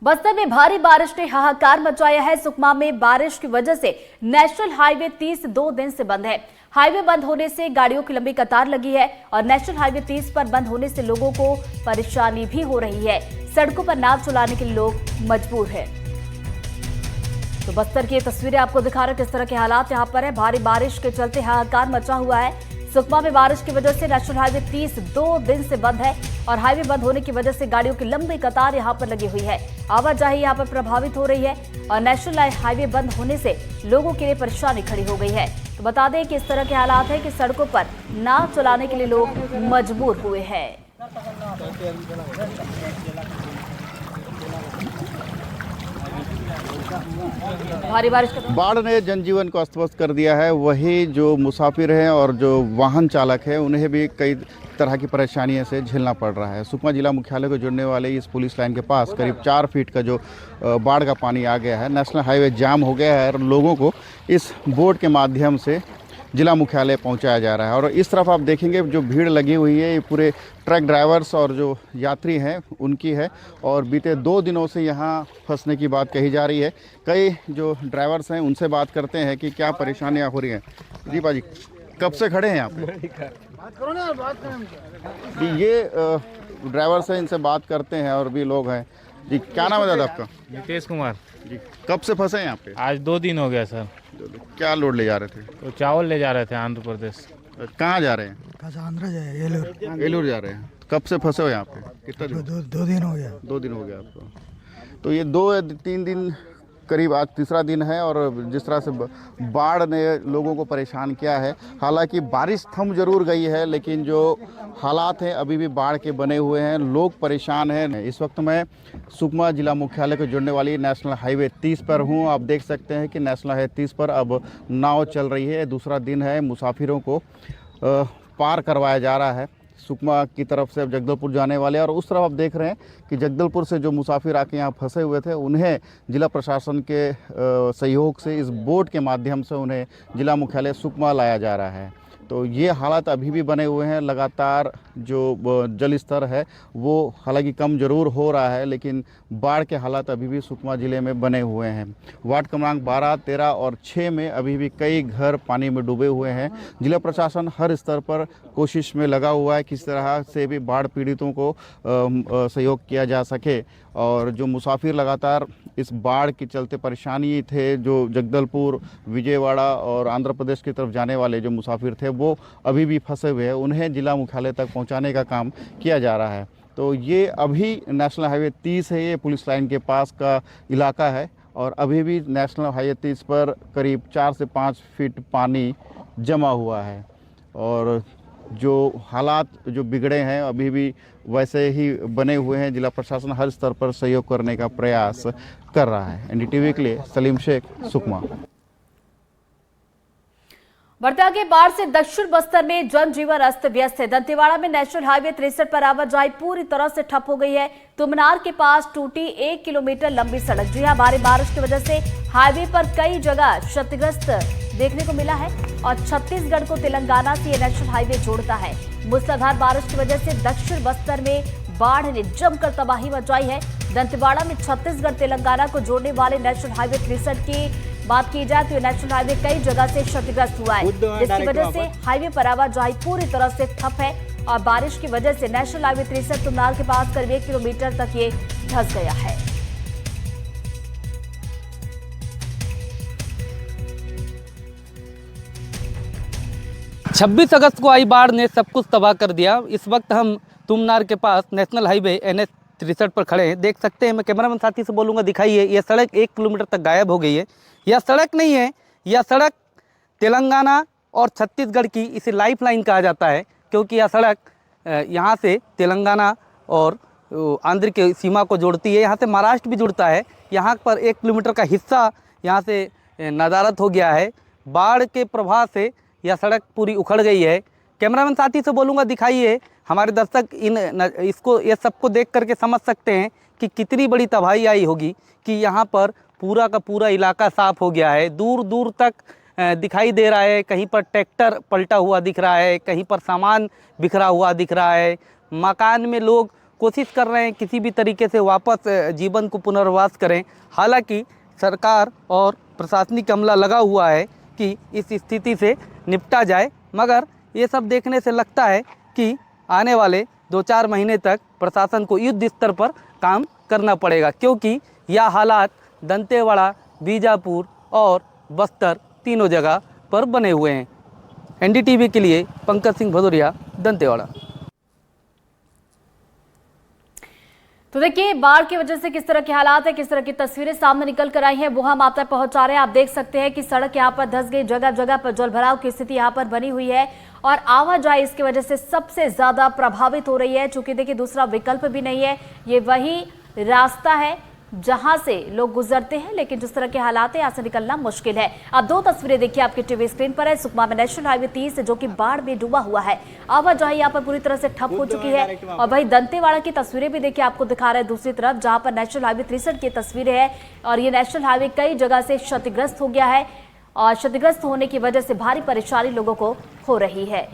बस्तर में भारी बारिश ने हाहाकार मचाया है। सुकमा में बारिश की वजह से नेशनल हाईवे 30 2 दिन से बंद है। हाईवे बंद होने से गाड़ियों की लंबी कतार लगी है और नेशनल हाईवे 30 पर बंद होने से लोगों को परेशानी भी हो रही है। सड़कों पर नाव चलाने के लिए लोग मजबूर हैं। तो बस्तर की तस्वीरें आपको दिखा रहे किस तरह के हालात यहां पर है। भारी बारिश के चलते हाहाकार मचा हुआ है। सुकमा में बारिश की वजह से नेशनल हाईवे 30 2 दिन से बंद है और हाईवे बंद होने की वजह से गाड़ियों की लंबी कतार यहां पर लगी हुई है। आवाजाही यहां पर प्रभावित हो रही है और नेशनल हाईवे बंद होने से लोगों के लिए परेशानी खड़ी हो गई है। तो बता दें कि इस तरह के हालात है कि सड़कों पर नाव चलाने के लिए लोग मजबूर हुए हैं। भारी बारिश बाढ़ ने जनजीवन को अस्त व्यस्त कर दिया है। वही जो मुसाफिर हैं और जो वाहन चालक है उन्हें भी कई तरह की परेशानियों से झेलना पड़ रहा है। सुकमा जिला मुख्यालय को जोड़ने वाले इस पुलिस लाइन के पास करीब 4 फीट का जो बाढ़ का पानी आ गया है। नेशनल हाईवे जाम हो गया है और लोगों को इस बोट के माध्यम से जिला मुख्यालय पहुंचाया जा रहा है। और इस तरफ आप देखेंगे जो भीड़ लगी हुई है ये पूरे ट्रक ड्राइवर्स और जो यात्री हैं उनकी है और बीते 2 दिनों से यहाँ फंसने की बात कही जा रही है। कई जो ड्राइवर्स हैं उनसे बात करते हैं कि क्या परेशानियाँ हो रही हैं। जी बाजी, कब से खड़े हैं यहाँ पे? ये ड्राइवर्स हैं, इनसे बात करते हैं और भी लोग हैं। जी, क्या नाम है दादा आपका? नितेश कुमार। जी, कब से फंसे हैं यहाँ पे? आज 2 दिन हो गया सर। क्या लोड ले जा रहे थे? तो चावल ले जा रहे थे आंध्र प्रदेश। कहाँ जा रहे हैं? आंध्र जाए एलूर जा रहे हैं। कब से फंसे हो यहाँ पे? कितना दिन? 2 दिन हो गया। 2 दिन हो गया आपको। तो ये 2-3 दिन करीब आज तीसरा दिन है और जिस तरह से बाढ़ ने लोगों को परेशान किया है। हालांकि बारिश थम जरूर गई है लेकिन जो हालात हैं अभी भी बाढ़ के बने हुए हैं। लोग परेशान हैं। इस वक्त मैं सुकमा जिला मुख्यालय को जोड़ने वाली नेशनल हाईवे 30 पर हूं। आप देख सकते हैं कि नेशनल हाईवे 30 पर अब नाव चल रही है। दूसरा दिन है, मुसाफिरों को पार करवाया जा रहा है सुकमा की तरफ से अब जगदलपुर जाने वाले। और उस तरफ आप देख रहे हैं कि जगदलपुर से जो मुसाफिर आके यहाँ फंसे हुए थे उन्हें जिला प्रशासन के सहयोग से इस बोट के माध्यम से उन्हें जिला मुख्यालय सुकमा लाया जा रहा है। तो ये हालात अभी भी बने हुए हैं। लगातार जो जल स्तर है वो हालांकि कम जरूर हो रहा है लेकिन बाढ़ के हालात अभी भी सुकमा ज़िले में बने हुए हैं। वार्ड क्रमांक 12, 13 और 6 में अभी भी कई घर पानी में डूबे हुए हैं। जिला प्रशासन हर स्तर पर कोशिश में लगा हुआ है किस तरह से भी बाढ़ पीड़ितों को सहयोग किया जा सके। और जो मुसाफिर लगातार इस बाढ़ के चलते परेशानी थे, जो जगदलपुर, विजयवाड़ा और आंध्र प्रदेश की तरफ जाने वाले जो मुसाफिर थे वो अभी भी फंसे हुए हैं। उन्हें जिला मुख्यालय तक पहुंचाने का काम किया जा रहा है। तो ये अभी नेशनल हाईवे 30 है, ये पुलिस लाइन के पास का इलाका है और अभी भी नेशनल हाईवे 30 पर करीब 4 से 5 फीट पानी जमा हुआ है और जो हालात जो बिगड़े हैं अभी भी वैसे ही बने हुए हैं। जिला प्रशासन हर स्तर पर सहयोग करने का प्रयास कर रहा है। एनडीटीवी के लिए सलीम शेख, सुकमा। बढ़ते आगे, बाढ़ से दक्षिण बस्तर में जनजीवन अस्त व्यस्त है। दंतेवाड़ा में नेशनल हाईवे 63 पर आवाजाही पूरी तरह से ठप हो गई है। तुमनार के पास टूटी 1 किलोमीटर लंबी सड़क। जी हां, भारी बारिश की वजह से हाईवे पर कई जगह क्षतिग्रस्त देखने को मिला है और छत्तीसगढ़ को तेलंगाना से यह नेशनल हाईवे जोड़ता है। मूसलाधार बारिश की वजह से दक्षिण बस्तर में बाढ़ ने जमकर तबाही मचाई है। दंतेवाड़ा में छत्तीसगढ़ तेलंगाना को जोड़ने वाले नेशनल हाईवे 63 की बात की जाए तो नेशनल हाईवे कई जगह से क्षतिग्रस्त हुआ है, जिसकी वजह से हाईवे पर आवाजाही पूरी तरह से ठप है और बारिश की वजह से नेशनल हाईवे 63 तुमनार के पास करीब 1 किलोमीटर तक ये धंस गया है। छब्बीस अगस्त को आई बाढ़ ने सब कुछ तबाह कर दिया। इस वक्त हम तुमनार के पास नेशनल हाईवे NH 63 पर खड़े हैं। देख सकते हैं, मैं कैमरामैन साथी से बोलूँगा दिखाइए, यह सड़क 1 किलोमीटर तक गायब हो गई है। यह सड़क नहीं है, यह सड़क तेलंगाना और छत्तीसगढ़ की इसे लाइफ लाइन कहा जाता है क्योंकि यह सड़क यहाँ से तेलंगाना और आंध्र की सीमा को जोड़ती है। यहाँ से महाराष्ट्र भी जुड़ता है। यहाँ पर 1 किलोमीटर का हिस्सा यहाँ से नदारद हो गया है। बाढ़ के प्रभाव से यह सड़क पूरी उखड़ गई है। कैमरामैन साथी से बोलूँगा दिखाइए, हमारे दर्शक ये सबको देख करके समझ सकते हैं कि कितनी बड़ी तबाही आई होगी कि यहाँ पर पूरा का पूरा इलाका साफ़ हो गया है। दूर दूर तक दिखाई दे रहा है। कहीं पर ट्रैक्टर पलटा हुआ दिख रहा है, कहीं पर सामान बिखरा हुआ दिख रहा है। मकान में लोग कोशिश कर रहे हैं किसी भी तरीके से वापस जीवन को पुनर्वास करें। हालांकि सरकार और प्रशासनिक अमला लगा हुआ है कि इस स्थिति से निपटा जाए, मगर ये सब देखने से लगता है कि आने वाले 2-4 महीने तक प्रशासन को युद्ध स्तर पर काम करना पड़ेगा, क्योंकि यह हालात दंतेवाड़ा, बीजापुर और बस्तर तीनों जगह पर बने हुए हैं। एनडीटीवी के लिए पंकज सिंह भदौरिया, दंतेवाड़ा। तो देखिए बाढ़ की वजह से किस तरह के हालात है, किस तरह की तस्वीरें सामने निकल कर आई हैं, वो हम आप तक पहुंचा रहे हैं। आप देख सकते हैं कि सड़क यहां पर धंस गई, जगह जगह पर जलभराव की स्थिति यहां पर बनी हुई है और आवाजाही इसकी वजह से सबसे ज्यादा प्रभावित हो रही है। चूंकि देखिए दूसरा विकल्प भी नहीं है, ये वही रास्ता है जहां से लोग गुजरते हैं, लेकिन जिस तरह के हालात है यहां से निकलना मुश्किल है। अब 2 तस्वीरें देखिए आपके टीवी स्क्रीन पर है। सुकमा में नेशनल हाईवे 30 जो कि बाढ़ में डूबा हुआ है, आवाजाही यहां पर पूरी तरह से ठप हो चुकी है। और वही दंतेवाड़ा की तस्वीरें भी देखिए आपको दिखा रहे हैं दूसरी तरफ, जहां पर नेशनल हाईवे 63 की तस्वीरें हैं और ये नेशनल हाईवे कई जगह से क्षतिग्रस्त हो गया है और क्षतिग्रस्त होने की वजह से भारी परेशानी लोगों को हो रही है।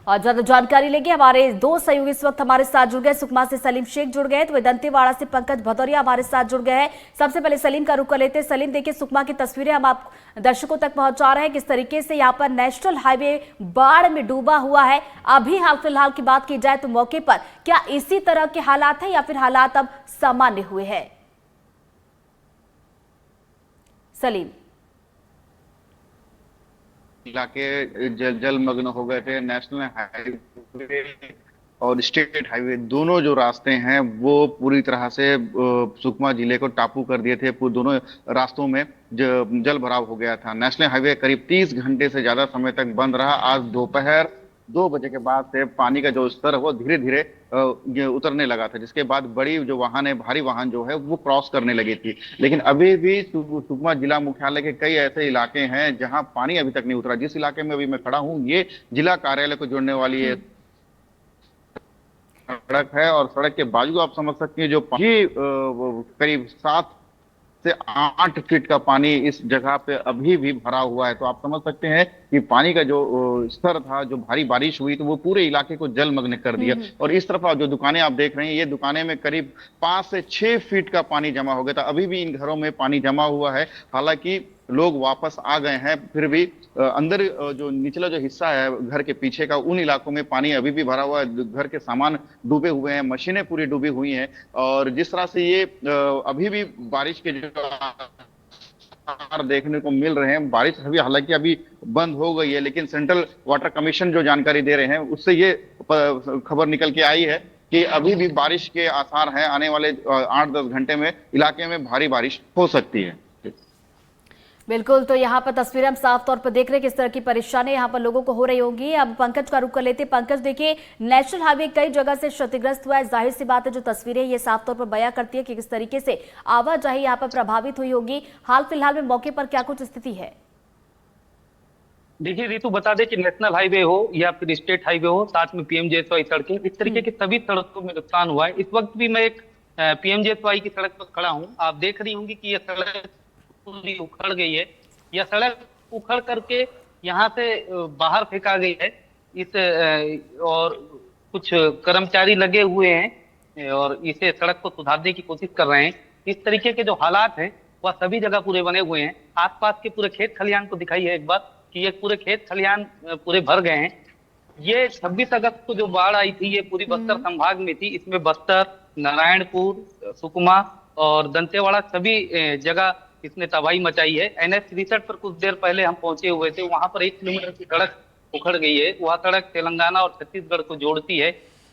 और ज्यादा जानकारी लेंगे, हमारे 2 सहयोगी इस वक्त हमारे साथ जुड़ गए। सुकमा से सलीम शेख जुड़ गए, तो दंतेवाड़ा से पंकज भदौरिया हमारे साथ जुड़ गए हैं। सबसे पहले सलीम का रुख कर लेते हैं। सलीम, देखिए सुकमा की तस्वीरें हम आप दर्शकों तक पहुंचा रहे हैं, किस तरीके से यहाँ पर नेशनल हाईवे बाढ़ में डूबा हुआ है। अभी हाल फिलहाल की बात की जाए तो मौके पर क्या इसी तरह के हालात है या फिर हालात अब सामान्य हुए हैं? सलीम। इलाके जलमग्न हो गए थे। नेशनल हाईवे और स्टेट हाईवे दोनों जो रास्ते हैं वो पूरी तरह से सुकमा जिले को टापू कर दिए थे। दोनों रास्तों में जल भराव हो गया था। नेशनल हाईवे करीब 30 घंटे से ज्यादा समय तक बंद रहा। आज दोपहर 2 बजे के बाद से पानी का जो स्तर है वो धीरे धीरे उतरने लगा था, जिसके बाद बड़ी जो वाहन है, भारी वाहन जो है वो क्रॉस करने लगी थी। लेकिन अभी भी सुकमा जिला मुख्यालय के कई ऐसे इलाके हैं जहां पानी अभी तक नहीं उतरा। जिस इलाके में अभी मैं खड़ा हूं ये जिला कार्यालय को जोड़ने वाली है सड़क है और सड़क के बाजू आप समझ सकते हैं जो करीब 7 से 8 फीट का पानी इस जगह पे अभी भी भरा हुआ है। तो आप समझ सकते हैं कि पानी का जो स्तर था, जो भारी बारिश हुई तो वो पूरे इलाके को जलमग्न कर दिया। और इस तरफ जो दुकानें आप देख रहे हैं, ये दुकानें में करीब 5 से 6 फीट का पानी जमा हो गया था। अभी भी इन घरों में पानी जमा हुआ है। हालांकि लोग वापस आ गए हैं, फिर भी अंदर जो निचला जो हिस्सा है घर के पीछे का, उन इलाकों में पानी अभी भी भरा हुआ है। घर के सामान डूबे हुए हैं, मशीनें पूरी डूबी हुई हैं। और जिस तरह से ये अभी भी बारिश के जो देखने को मिल रहे हैं, बारिश अभी हालांकि अभी बंद हो गई है, लेकिन सेंट्रल वाटर कमीशन जो जानकारी दे रहे हैं उससे ये खबर निकल के आई है कि अभी भी बारिश के आसार हैं। आने वाले 8-10 घंटे में इलाके में भारी बारिश हो सकती है। बिल्कुल, तो यहाँ पर तस्वीरें हम साफ तौर पर देख रहे हैं किस तरह की परेशानी यहाँ पर लोगों को हो रही होंगी। अब पंकज का रुख कर लेते हैं। पंकज, देखिए नेशनल हाईवे कई जगह से क्षतिग्रस्त हुआ है। जाहिर सी बात है जो तस्वीरें ये साफ तौर पर बयां करती है कि किस तरीके से आवाजाही यहाँ पर प्रभावित हुई होगी। हाल फिलहाल में मौके पर क्या कुछ स्थिति है? देखिए ऋतु, बता दें कि नेशनल हाईवे हो या फिर स्टेट हाईवे हो, साथ में पीएमजेएसवाई सड़कें, इस तरीके की सभी सड़कों में नुकसान हुआ है। इस वक्त भी मैं एक पीएमजेएसवाई की सड़क पर खड़ा हूँ। आप देख रही होंगी कि यह सड़क पूरी उखड़ गई है। यह सड़क उखड़ करके यहाँ से बाहर फेंका गई है। और कुछ कर्मचारी लगे हुए हैं और इसे सड़क को सुधारने की कोशिश कर रहे हैं। इस तरीके के जो हालात हैं वह सभी जगह पूरे बने हुए हैं। आसपास के पूरे खेत खलियान को दिखाइए एक बार कि ये पूरे खेत खलियान पूरे भर गए हैं। ये 26 अगस्त को जो बाढ़ आई थी ये पूरी बस्तर संभाग में थी। इसमें बस्तर, नारायणपुर, सुकमा और दंतेवाड़ा सभी जगह इसने तबाही मचाई है। NH 63 पर कुछ देर पहले हम पहुंचे हुए थे। वहां पर 1 किलोमीटर की सड़क उखड़ गई है। वह सड़क तेलंगाना और छत्तीसगढ़ को जोड़ती है।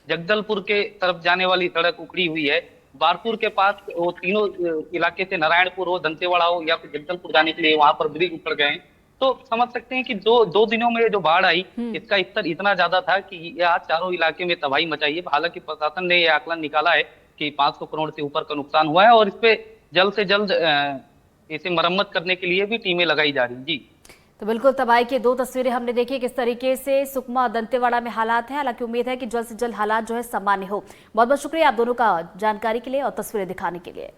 जगदलपुर के तरफ जाने वाली सड़क उखड़ी हुई है। बारपुर के पास वो तीनों इलाके से, नारायणपुर हो, दंतेवाड़ा हो या फिर जगदलपुर जाने के लिए, वहां पर ब्रिज उखड़ गए। तो समझ सकते हैं कि 2 दिनों में जो बाढ़ आई इसका स्तर इतना ज्यादा था कि यह चारों इलाके में तबाही मचाई है। हालांकि प्रशासन ने यह आकलन निकाला है कि 500 करोड़ से ऊपर का नुकसान हुआ है और इस पे जल्द से जल्द इसे मरम्मत करने के लिए भी टीमें लगाई जा रही हैं। जी, तो बिल्कुल तबाही की 2 तस्वीरें हमने देखी किस तरीके से सुकमा और दंतेवाड़ा में हालात हैं। हालांकि उम्मीद है कि जल्द से जल्द हालात जो है सामान्य हो। बहुत बहुत शुक्रिया आप दोनों का जानकारी के लिए और तस्वीरें दिखाने के लिए।